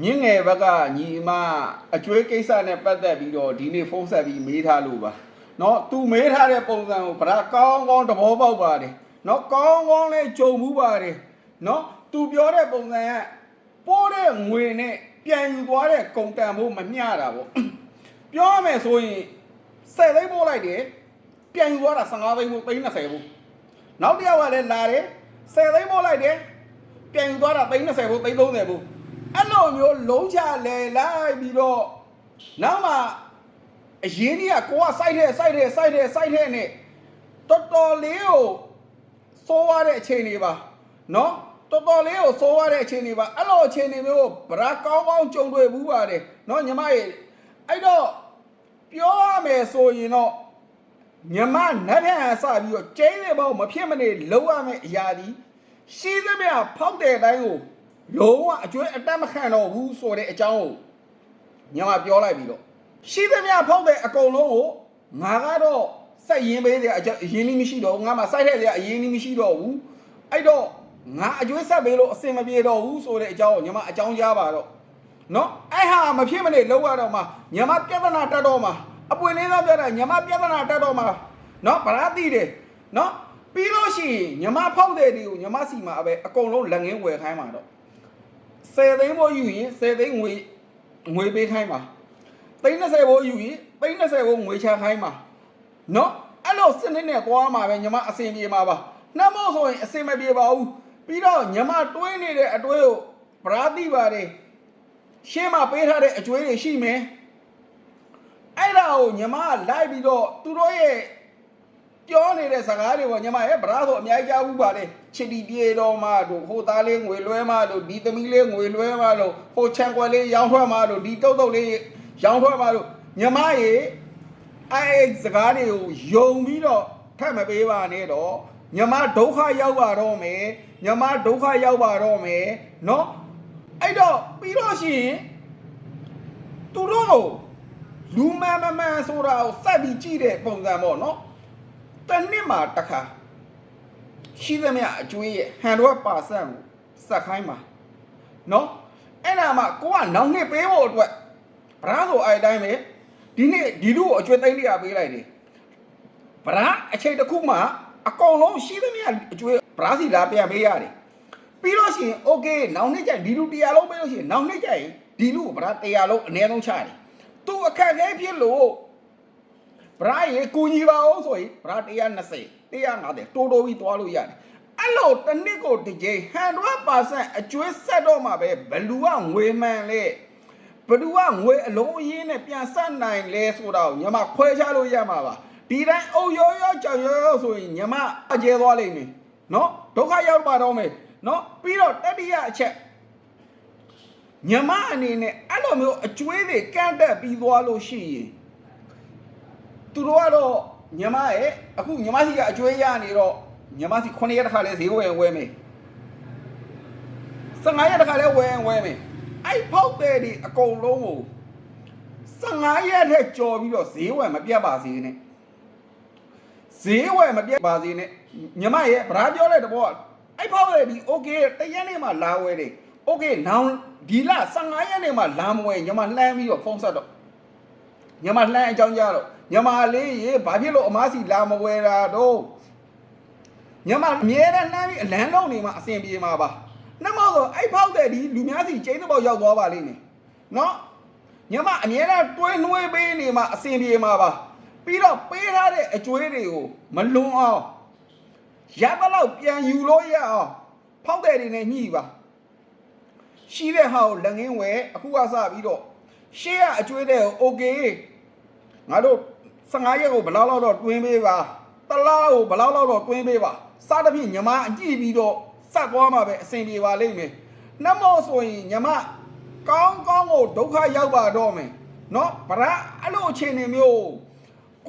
မြင့်ငယ်ဘက်ကညီမအကျွေးကိစ္စနဲ့ပတ်သက်ပြီးတော့ဒီနေ့ဖုန်းဆက်ပြီးမေးထားလို့ပါเนาะသူမေးထားတဲ့ပုံစံကိုဗရာကောင်းကောင်းသဘောပေါက်ပါတယ်เนาะကောင်းကောင်းလေးကြုံမှုပါတယ်เนาะသူပြောတဲ့ပုံစံကပိုးတဲ့ငွေနဲ့ပြန်ယူသွားတဲ့ကုန်တန်ဖို့မမျှတာပေါ့ပြောရမယ်ဆိုရင်10သိန်းပို့လိုက်တယ်ပြန်ယူသွားတာ15သိန်းပို့30ပို့နောက်တစ်ယောက်ကလည်းလာတယ်10သိန်းပို့လိုက်တယ်ပြန်ယူသွားတာ30ပို့30ပို့အဲ့လိုမျိုးလုံးချလဲလိုက်ပြီးတော့နောက်မှအရင်ကြီးကကိုကစိုက်တဲ့နဲ့တော်တော်လေးကိုစိုးရတဲ့အခြေအနေပါနော်တော်တော်လေးကိုစိုးရတဲ့အခြေအနေပါအဲ့လိုအခြေအနေမျိုးဗရာကောင်းကောင်းကြုံတွေ့ဘူးပါတယ်နော်ညီမရေအဲ့တော့ပြောရမယ်ဆိုရင်တော့ညီမနတ်ထန်စပြီးတော့ကျင်းရပေါ့မဖြစ်မနေလုံးရမယ့်အရာဒီရှိသမျှဖောက်တဲ့အတိုင်းကိုလုံးဝအကျွေးအတက်မခံတော့ဘူးဆိုတဲ့အကြောင်းကိုညီမပြောလိုက်ပြီးတော့ရှိသမျှဖောက်တဲ့အကုန်လုံးကိုငါကတော့စိုက်ရင်းပေးစရာအရင်ကြီးမရှိတော့ဘူးငါမှစိုက်တဲ့စရာအရင်ကြီးမရှိတော့ဘူးအဲ့တော့ငါအကျွေးဆက်ပေးလို့အစင်မပြေတော့ဘူးဆိုတဲ့အကြောင်းကိုညီမအကြောင်းကြားပါတော့နော်အဲ့ဟာမဖြစ်မနေလုံးရတော့မှညီမပြဿနာတက်တော့မှအပွင့်လေးသားပြတာညီမပြဿနာတက်တော့မှနော်ဗရာတိတယ်နော်ပြီးလို့ရှိရင်ညီမဖောက်တဲ့ဒီကိုညီမစီမှာအပဲအကုန်လုံးလက်ငင်းဝယ်ခိုင်းမှာတော့10သိန်းဖို့ယူရင်10သိန်းငွေပေးခိုင်းမှာ30ဖို့ယူရင်30ဖို့ငွေချခိုင်းမှာနော်အဲ့လိုစနစ်နဲ့သွားမှာပဲညီမအစင်ပြေမှာပါနှမို့ဆိုရင်အစင်မပြေပါဘူးပြီးတော့ညီမတွေးနေတဲ့အတွေးကိုဗရာတိပါတယ်ရှင်းမပေးထားတဲ့အကျွေးတွေရှိမယ်အဲ့ဒါကိုညီမလိုက်ပြီးတော့သူတို့ရဲ့ပြောနေတဲ့စကားတွေပေါ့ညီမရဲ့ဗရာဆိုအများကြီးကြားဘူးပါလေချစ်တီပြေတော်မှတို့ဟိုသားလေးငွေလွှဲမှတို့ဒီသမီးလေးငွေလွှဲမှတို့ဟိုချန်ကွယ်လေးရောင်းထွက်မှတို့ဒီတုတ်တုတ်လေးရောင်းထွက်မှတို့ညီမရဲ့အဲ့စကားတွေကိုယုံပြီးတော့ထပ်မပေးပါနဲ့တော့ညီမဒုက္ခရောက်ပါတော့မယ်ညီမဒုက္ခရောက်ပါတော့မယ်နော်အဲ့တော့ပြီးတော့ရှိရင်သူတို့ကိုလူမန်ဆိုတာကိုစက်ပြီးကြည့်တဲ့ပုံစံပေါ့နော်တနှစ်မှာတစ်ခါရှိသမျှအကျွေးရဲ့100%ကိုစက်ခိုင်းပါနော်အဲ့ဒါမှကိုကနောက်နှစ်ပေးဖို့အတွက်ဗရာဆိုအဲ့တိုင်းပဲဒီနေ့ဒီလူကိုအကျွေးသိန်း100ပေးလိုက်တယ်ဗရာအချိန်တစ်ခုမှအကုန်လုံးရှိသမျှအကျွေးဗရာစီလာပြန်ပေးရတယ်ပြီးလို့ရှိရင်โอเคနောက်နှစ်ကျရင်ဒီလူ100လုံးပေးလို့ရှိရင်နောက်နှစ်ကျရင်ဒီလူကိုဗရာ100လုံးအနည်းဆုံးချတယ်သူအခက်အခဲဖြစ်လို့ဗရာရေကူညီပါအောင်ဆိုရင်ဗရာ120 150တိုးတိုးပြီးသွားလို့ရတယ်အဲ့လိုတစ်နှစ်ကိုတစ်ကြိမ်100%အကျွေးဆက်တော့မှပဲဘလူကငွေမှန်လေဘလူကငွေအလုံးအရင်းနဲ့ပြန်ဆက်နိုင်လဲဆိုတာကိုညီမခွဲခြားလို့ရမှာပါဒီတိုင်းအုပ်ရောကြောင်ရောဆိုရင်ညီမအကျဲသွားလိမ့်မယ်နော်ဒုက္ခရောက်ပါတော့မယ်နော်ပြီးတော့တတိယအချက်ညီမအနေနဲ့အဲ့လိုမျိုးအကျွေးတွေကန့်တက်ပြီးသွားလို့ရှိရင်သူတို့ကတော့ညီမရဲ့အခုညီမစီကအကျွေးရနေတော့ညီမစီ9ရက်တစ်ခါလဲဈေးဝယ်မယ်15ရက်တစ်ခါလဲဝယ်မယ်အဲ့ဖောက်တဲ့ဒီအကုန်လုံးကို15ရက်ထက်ကြော်ပြီးတော့ဈေးဝယ်မပြတ်ပါစေနဲ့ဈေးဝယ်မပြတ်ပါစေနဲ့ညီမရဲ့ဗရာပြောတဲ့တဘောအဲ့ဖောက်တဲ့ဒီโอเคတရက်နေ့မှလာဝယ်တယ်โอเคနောင်ဒီလ15ရက်နေ့မှလာမဝယ်ညီမလှမ်းပြီးတော့ဖုန်းဆက်တော့ညီမလှမ်းအကြောင်းကြားတော့ညီမလေးရေဘာဖြစ်လို့အမားစီလာမဝယ်တာတော့ညီမအမြဲတမ်းလှမ်းပြီးအလန်းလုံးနေမှအဆင်ပြေမှာပါနှမောဆိုအဲ့ဖောက်တဲ့ဒီလူများစီကျင်းတဲ့ပေါက်ရောက်သွားပါလိမ့်မယ်နော်ညီမအမြဲတမ်းတွဲနှွေးပေးနေမှအဆင်ပြေမှာပါပြီးတော့ပေးထားတဲ့အကျွေးတွေကိုမလွန်အောင်ရသလောက်ပြန်ယူလို့ရအောင်ဖောက်တဲ့တွေနဲ့ညှိပါရှိတဲ့ဟာကိုလက်ငင်းဝယ်အခုကစပြီးတော့ရှေ့ကအကျွေးတဲ့ကိုโอเคငါတို့15ရက်ကိုဘယ်လောက်တော့တွင်းပေးပါတလားကိုဘယ်လောက်တော့တွင်းပေးပါစသဖြင့်ညီမအကြည့်ပြီးတော့စက်သွားမှာပဲအဆင်ပြေပါလိမ့်မယ်နှမောဆိုရင်ညီမကောင်းကောင်းကိုဒုက္ခရောက်ပါတော့မယ်နော်ဗရာအဲ့လိုအခြေအနေမျိုး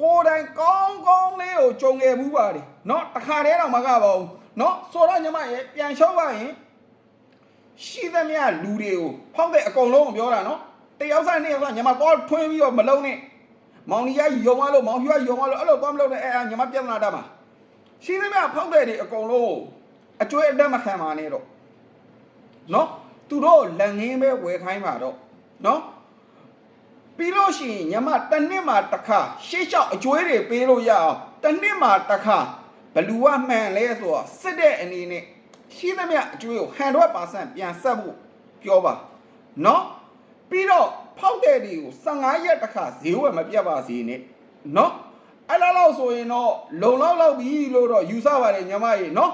ကိုယ်တိုင်ကောင်းကောင်းလေးကိုကြုံခဲ့ဘူးပါတယ်နော်တခါတည်းတော့မကပါဘူးနော်ဆိုတော့ညီမရဲ့ပြန်ရှုံးပါရင်ရှိသမျှလူတွေကိုဖောက်တဲ့အကုန်လုံးကိုပြောတာနော်တယောက်ဆိုင်နှစ်ယောက်ဆိုင်ညီမတော့ထွင်းပြီးတော့မလုံးနဲ့မောင်ကြီးကယုံသွားလို့မောင်ဖြူကယုံသွားလို့အဲ့လိုသွားမလို့နဲ့ညီမပြဿနာတတ်မှာရှိသမျှဖောက်တဲ့တွေအကုန်လုံးအကျွေးအတက်မခံပါနဲ့တော့နော် သူတို့လက်ငင်းပဲဝယ်ခိုင်းပါတော့နော်ပြီးလို့ရှိရင်ညမတစ်နှစ်မှာတစ်ခါရှေ့လျှောက်အကျွေးတွေပေးလို့ရအောင်တစ်နှစ်မှာတစ်ခါဘလူကမှန်လဲဆိုတော့စစ်တဲ့အနေနဲ့ရှိသမျှအကျွေးကို100%ပြန်ဆက်ဖို့ပြောပါနော်ပြီးတော့ဖောက်တဲ့တွေကို15ရက်တစ်ခါဈေးဝယ်မပြတ်ပါစေနဲ့နော်အဲ့လောက်ဆိုရင်တော့လုံလောက်ပြီလို့တော့ယူဆပါတယ်ညီမကြီးနော်